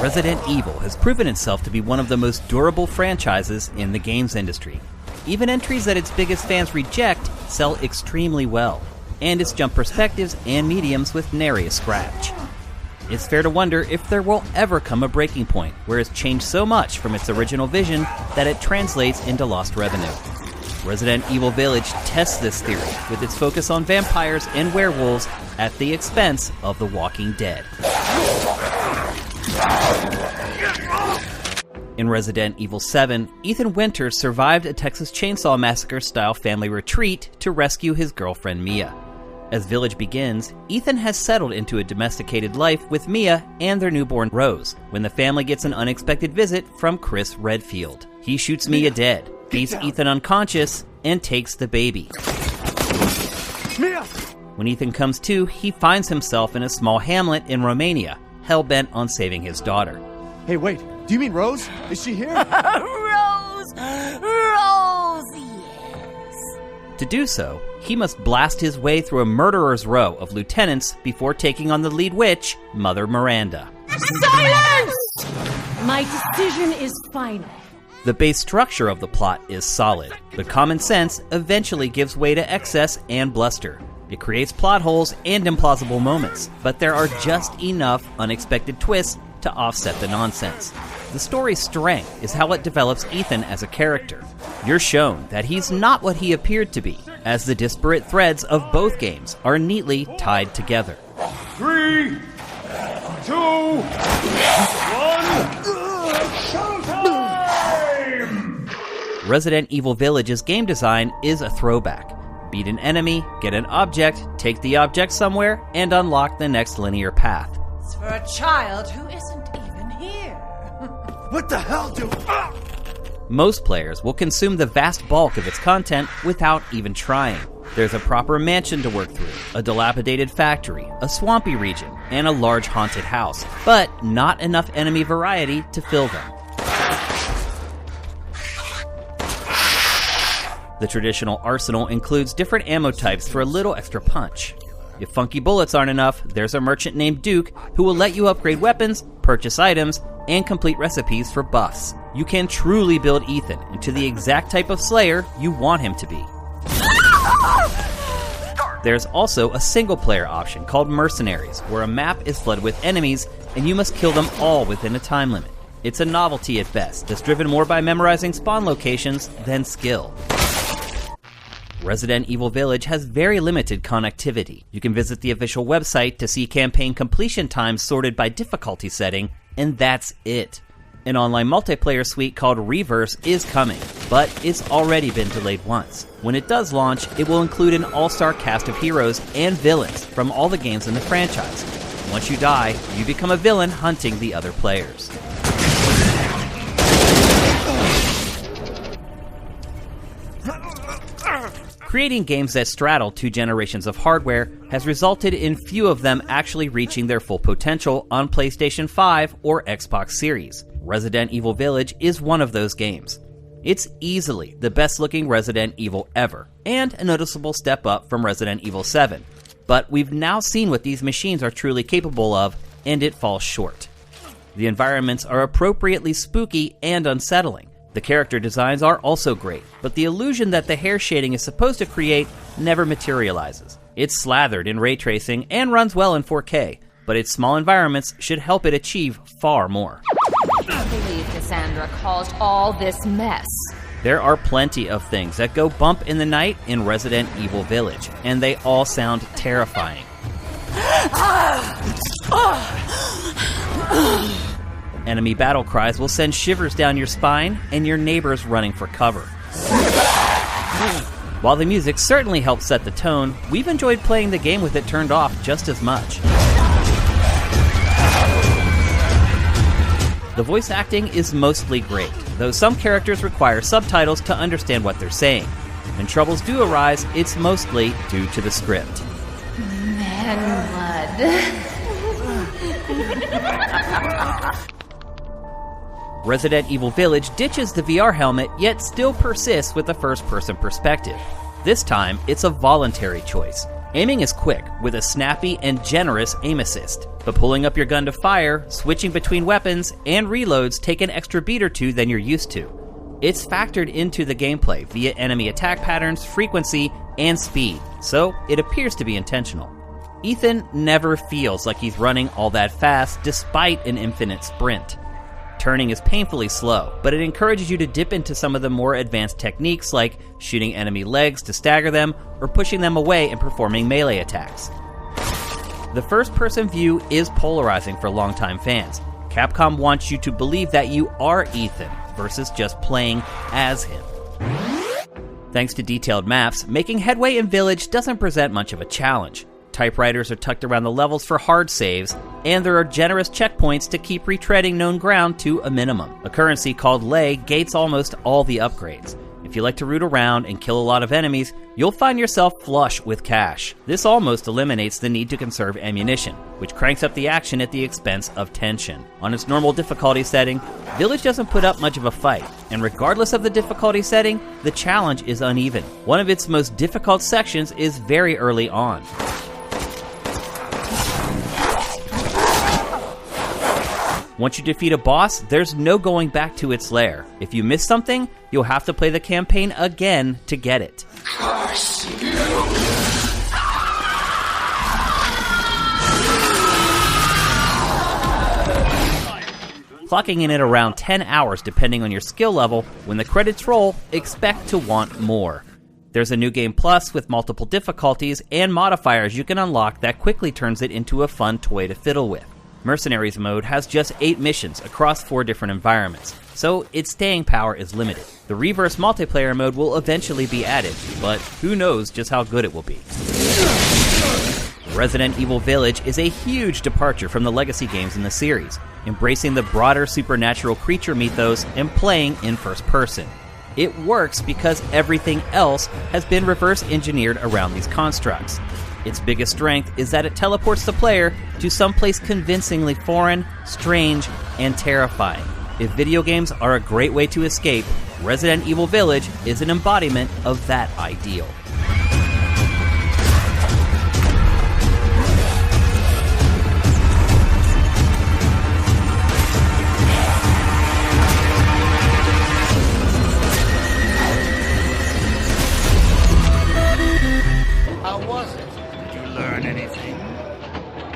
Resident Evil has proven itself to be one of the most durable franchises in the games industry. Even entries that its biggest fans reject sell extremely well, and its jump perspectives and mediums with nary a scratch. It's fair to wonder if there will ever come a breaking point where it's changed so much from its original vision that it translates into lost revenue. Resident Evil Village tests this theory with its focus on vampires and werewolves at the expense of The Walking Dead. In Resident Evil 7, Ethan Winters survived a Texas Chainsaw Massacre-style family retreat to rescue his girlfriend Mia. As Village begins, Ethan has settled into a domesticated life with Mia and their newborn Rose when the family gets an unexpected visit from Chris Redfield. He shoots Mia dead, beats Ethan unconscious, and takes the baby. Mia! When Ethan comes to, he finds himself in a small hamlet in Romania, hell-bent on saving his daughter. Hey, wait. Do you mean Rose? Is she here? Rose! Rose, yes. To do so, he must blast his way through a murderer's row of lieutenants before taking on the lead witch, Mother Miranda. Silence! My decision is final. The base structure of the plot is solid, but common sense eventually gives way to excess and bluster. It creates plot holes and implausible moments, but there are just enough unexpected twists to offset the nonsense. The story's strength is how it develops Ethan as a character. You're shown that he's not what he appeared to be, as the disparate threads of both games are neatly tied together. 3, 2, 1, showtime! Resident Evil Village's game design is a throwback. Beat an enemy, get an object, take the object somewhere, and unlock the next linear path. It's for a child who isn't even here. What the hell Most players will consume the vast bulk of its content without even trying. There's a proper mansion to work through, a dilapidated factory, a swampy region, and a large haunted house, but not enough enemy variety to fill them. The traditional arsenal includes different ammo types for a little extra punch. If funky bullets aren't enough, there's a merchant named Duke who will let you upgrade weapons, purchase items, and complete recipes for buffs. You can truly build Ethan into the exact type of slayer you want him to be. There's also a single-player option called Mercenaries, where a map is flooded with enemies and you must kill them all within a time limit. It's a novelty at best that's driven more by memorizing spawn locations than skill. Resident Evil Village has very limited connectivity. You can visit the official website to see campaign completion times sorted by difficulty setting, and that's it. An online multiplayer suite called Reverse is coming, but it's already been delayed once. When it does launch, it will include an all-star cast of heroes and villains from all the games in the franchise. Once you die, you become a villain hunting the other players. Creating games that straddle 2 generations of hardware has resulted in few of them actually reaching their full potential on PlayStation 5 or Xbox Series. Resident Evil Village is one of those games. It's easily the best-looking Resident Evil ever, and a noticeable step up from Resident Evil 7. But we've now seen what these machines are truly capable of, and it falls short. The environments are appropriately spooky and unsettling. The character designs are also great, but the illusion that the hair shading is supposed to create never materializes. It's slathered in ray tracing and runs well in 4K, but its small environments should help it achieve far more. I believe Cassandra caused all this mess. There are plenty of things that go bump in the night in Resident Evil Village, and they all sound terrifying. Enemy battle cries will send shivers down your spine and your neighbors running for cover. While the music certainly helps set the tone, we've enjoyed playing the game with it turned off just as much. The voice acting is mostly great, though some characters require subtitles to understand what they're saying. When troubles do arise, it's mostly due to the script. Man blood. Resident Evil Village ditches the VR helmet, yet still persists with the first-person perspective. This time, it's a voluntary choice. Aiming is quick, with a snappy and generous aim assist, but pulling up your gun to fire, switching between weapons, and reloads take an extra beat or two than you're used to. It's factored into the gameplay via enemy attack patterns, frequency, and speed, so it appears to be intentional. Ethan never feels like he's running all that fast despite an infinite sprint. Turning is painfully slow, but it encourages you to dip into some of the more advanced techniques like shooting enemy legs to stagger them or pushing them away and performing melee attacks. The first-person view is polarizing for longtime fans. Capcom wants you to believe that you are Ethan versus just playing as him. Thanks to detailed maps, making headway in Village doesn't present much of a challenge. Typewriters are tucked around the levels for hard saves, and there are generous checkpoints to keep retreading known ground to a minimum. A currency called Lei gates almost all the upgrades. If you like to root around and kill a lot of enemies, you'll find yourself flush with cash. This almost eliminates the need to conserve ammunition, which cranks up the action at the expense of tension. On its normal difficulty setting, Village doesn't put up much of a fight, and regardless of the difficulty setting, the challenge is uneven. One of its most difficult sections is very early on. Once you defeat a boss, there's no going back to its lair. If you miss something, you'll have to play the campaign again to get it. Curse you. Clocking in at around 10 hours depending on your skill level. When the credits roll, expect to want more. There's a New Game Plus with multiple difficulties and modifiers you can unlock that quickly turns it into a fun toy to fiddle with. Mercenaries mode has just 8 missions across 4 different environments, so its staying power is limited. The reverse multiplayer mode will eventually be added, but who knows just how good it will be. Resident Evil Village is a huge departure from the legacy games in the series, embracing the broader supernatural creature mythos and playing in first person. It works because everything else has been reverse engineered around these constructs. Its biggest strength is that it teleports the player to someplace convincingly foreign, strange, and terrifying. If video games are a great way to escape, Resident Evil Village is an embodiment of that ideal.